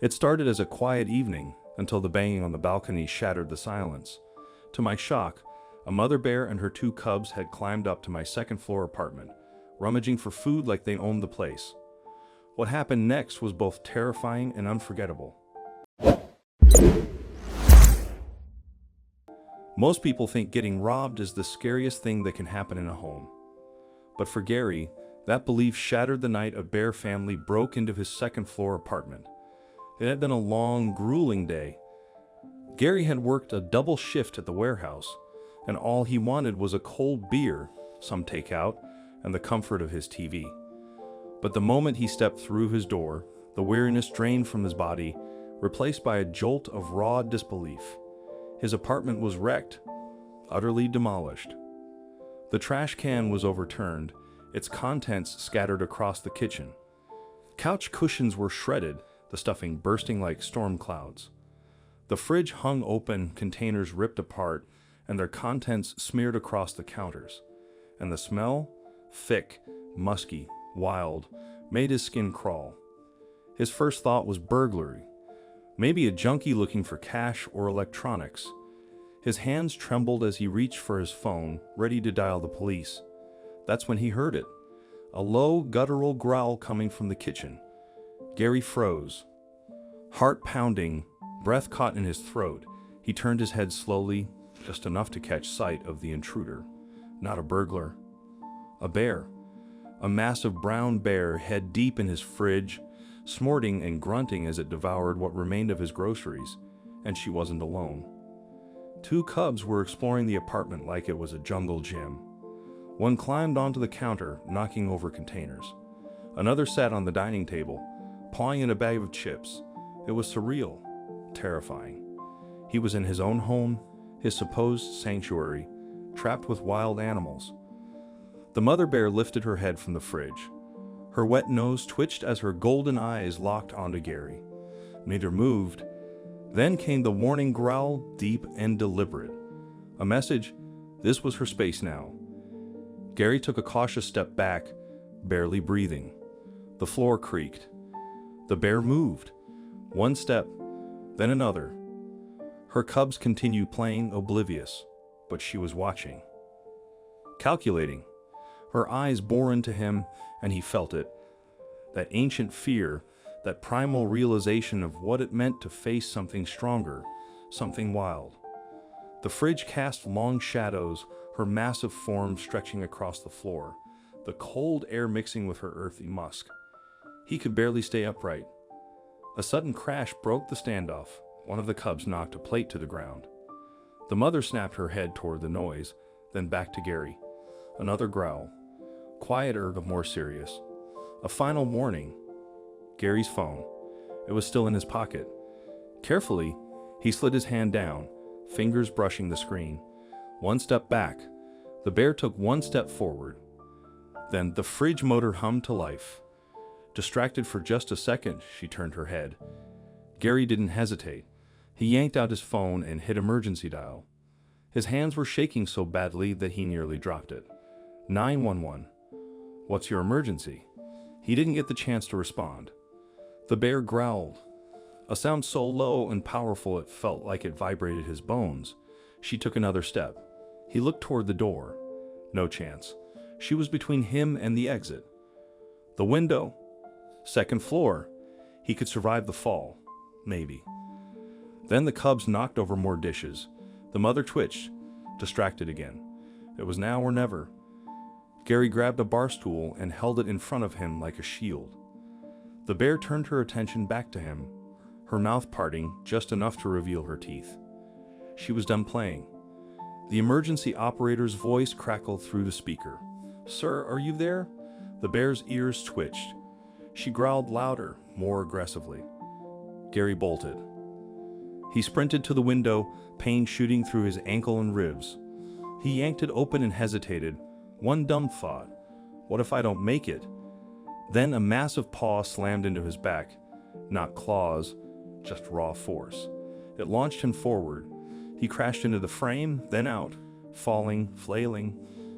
It started as a quiet evening until the banging on the balcony shattered the silence. To my shock, a mother bear and her two cubs had climbed up to my second-floor apartment, rummaging for food like they owned the place. What happened next was both terrifying and unforgettable. Most people think getting robbed is the scariest thing that can happen in a home. But for Gary, that belief shattered the night a bear family broke into his second-floor apartment. It had been a long, grueling day. Gary had worked a double shift at the warehouse, and all he wanted was a cold beer, some takeout, and the comfort of his TV. But the moment he stepped through his door, the weariness drained from his body, replaced by a jolt of raw disbelief. His apartment was wrecked, utterly demolished. The trash can was overturned, its contents scattered across the kitchen. Couch cushions were shredded, the stuffing bursting like storm clouds. The fridge hung open, containers ripped apart, and their contents smeared across the counters. And the smell, thick, musky, wild, made his skin crawl. His first thought was burglary. Maybe a junkie looking for cash or electronics. His hands trembled as he reached for his phone, ready to dial the police. That's when he heard it. A low, guttural growl coming from the kitchen. Gary froze. Heart pounding, breath caught in his throat, he turned his head slowly, just enough to catch sight of the intruder. Not a burglar. A bear. A massive brown bear, head deep in his fridge, snorting and grunting as it devoured what remained of his groceries, and she wasn't alone. Two cubs were exploring the apartment like it was a jungle gym. One climbed onto the counter, knocking over containers. Another sat on the dining table, pawing at a bag of chips. It was surreal, terrifying. He was in his own home, his supposed sanctuary, trapped with wild animals. The mother bear lifted her head from the fridge. Her wet nose twitched as her golden eyes locked onto Gary. Neither moved. Then came the warning growl, deep and deliberate. A message, this was her space now. Gary took a cautious step back, barely breathing. The floor creaked. The bear moved. One step, then another. Her cubs continued playing, oblivious, but she was watching. Calculating. Her eyes bore into him, and he felt it. That ancient fear, that primal realization of what it meant to face something stronger, something wild. The fridge cast long shadows, her massive form stretching across the floor, the cold air mixing with her earthy musk. He could barely stay upright. A sudden crash broke the standoff. One of the cubs knocked a plate to the ground. The mother snapped her head toward the noise, then back to Gary. Another growl. Quieter but more serious. A final warning. Gary's phone. It was still in his pocket. Carefully, he slid his hand down, fingers brushing the screen. One step back. The bear took one step forward. Then the fridge motor hummed to life. Distracted for just a second, she turned her head. Gary didn't hesitate. He yanked out his phone and hit emergency dial. His hands were shaking so badly that he nearly dropped it. 911. What's your emergency? He didn't get the chance to respond. The bear growled. A sound so low and powerful it felt like it vibrated his bones. She took another step. He looked toward the door. No chance. She was between him and the exit. The window. Second floor. He could survive the fall. Maybe. Then the cubs knocked over more dishes. The mother twitched, distracted again. It was now or never. Gary grabbed a bar stool and held it in front of him like a shield. The bear turned her attention back to him, her mouth parting just enough to reveal her teeth. She was done playing. The emergency operator's voice crackled through the speaker. "Sir, are you there?" The bear's ears twitched. She growled louder, more aggressively. Gary bolted. He sprinted to the window, pain shooting through his ankle and ribs. He yanked it open and hesitated. One dumb thought. What if I don't make it? Then a massive paw slammed into his back. Not claws, just raw force. It launched him forward. He crashed into the frame, then out, falling, flailing.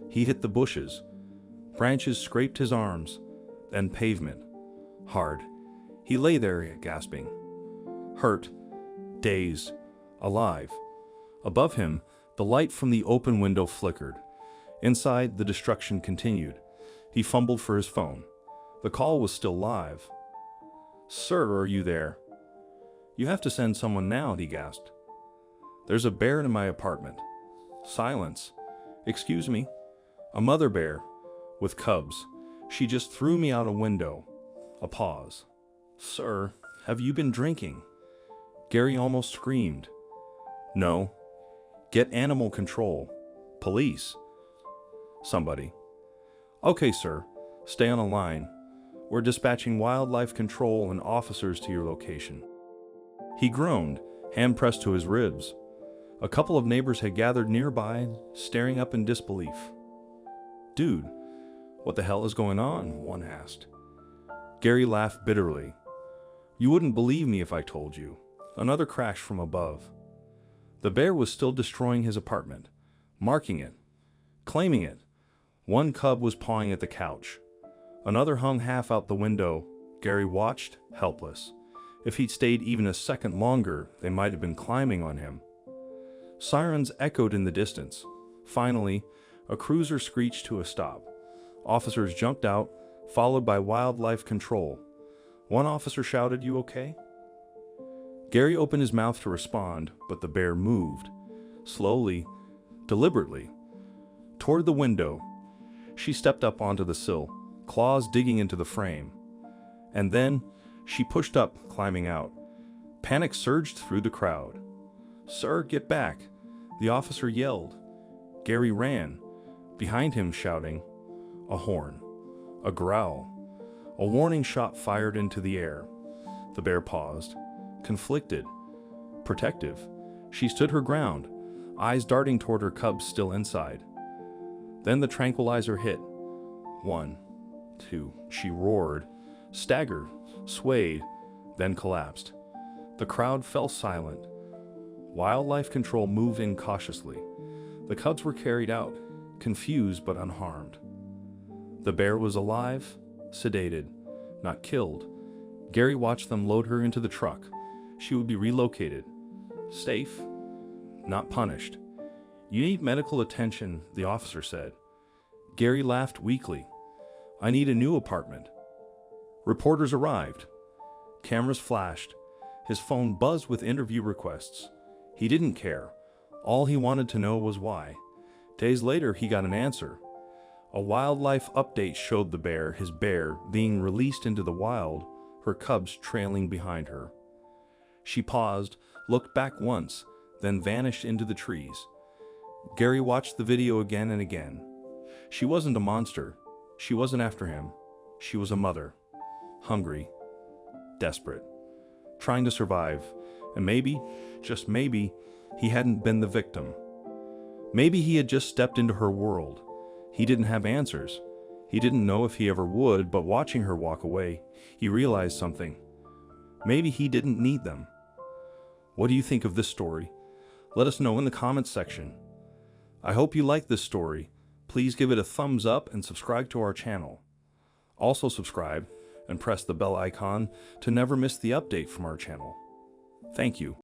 He hit the bushes. Branches scraped his arms, then pavement. Hard. He lay there, gasping. hurt, dazed, alive. Above him, the light from the open window flickered. Inside, the destruction continued. He fumbled for his phone. The call was still live. "Sir, are you there?" "You have to send someone now," he gasped. "There's a bear in my apartment." Silence. "Excuse me?" "A mother bear. With cubs. She just threw me out a window." A pause. "Sir, have you been drinking?" Gary almost screamed. "No." "Get animal control. Police." Somebody. "Okay, sir. Stay on a line. We're dispatching wildlife control and officers to your location." He groaned, hand pressed to his ribs. A couple of neighbors had gathered nearby, staring up in disbelief. "Dude, what the hell is going on?" one asked. Gary laughed bitterly. "You wouldn't believe me if I told you." Another crash from above. The bear was still destroying his apartment, marking it, claiming it. One cub was pawing at the couch. Another hung half out the window. Gary watched, helpless. If he'd stayed even a second longer, they might have been climbing on him. Sirens echoed in the distance. Finally, a cruiser screeched to a stop. Officers jumped out, followed by wildlife control. One officer shouted, "You okay?" Gary opened his mouth to respond, but the bear moved, slowly, deliberately, toward the window. She stepped up onto the sill, claws digging into the frame. And then, she pushed up, climbing out. Panic surged through the crowd. "Sir, get back!" the officer yelled. Gary ran, behind him shouting. A horn, a growl, a warning shot fired into the air. The bear paused, conflicted, protective. She stood her ground, eyes darting toward her cubs still inside. Then the tranquilizer hit. 1, 2, she roared, staggered, swayed, then collapsed. The crowd fell silent. Wildlife control moved in cautiously. The cubs were carried out, confused but unharmed. The bear was alive, sedated, not killed. Gary watched them load her into the truck. She would be relocated. Safe, not punished. "You need medical attention," the officer said. Gary laughed weakly. "I need a new apartment." Reporters arrived. Cameras flashed. His phone buzzed with interview requests. He didn't care. All he wanted to know was why. Days later, he got an answer. A wildlife update showed the bear, his bear, being released into the wild, her cubs trailing behind her. She paused, looked back once, then vanished into the trees. Gary watched the video again and again. She wasn't a monster. She wasn't after him. She was a mother. Hungry. Desperate. Trying to survive. And maybe, just maybe, he hadn't been the victim. Maybe he had just stepped into her world. He didn't have answers. He didn't know if he ever would, but watching her walk away, he realized something. Maybe he didn't need them. What do you think of this story? Let us know in the comments section. I hope you like this story. Please give it a thumbs up and subscribe to our channel. Also subscribe and press the bell icon to never miss the update from our channel. Thank you.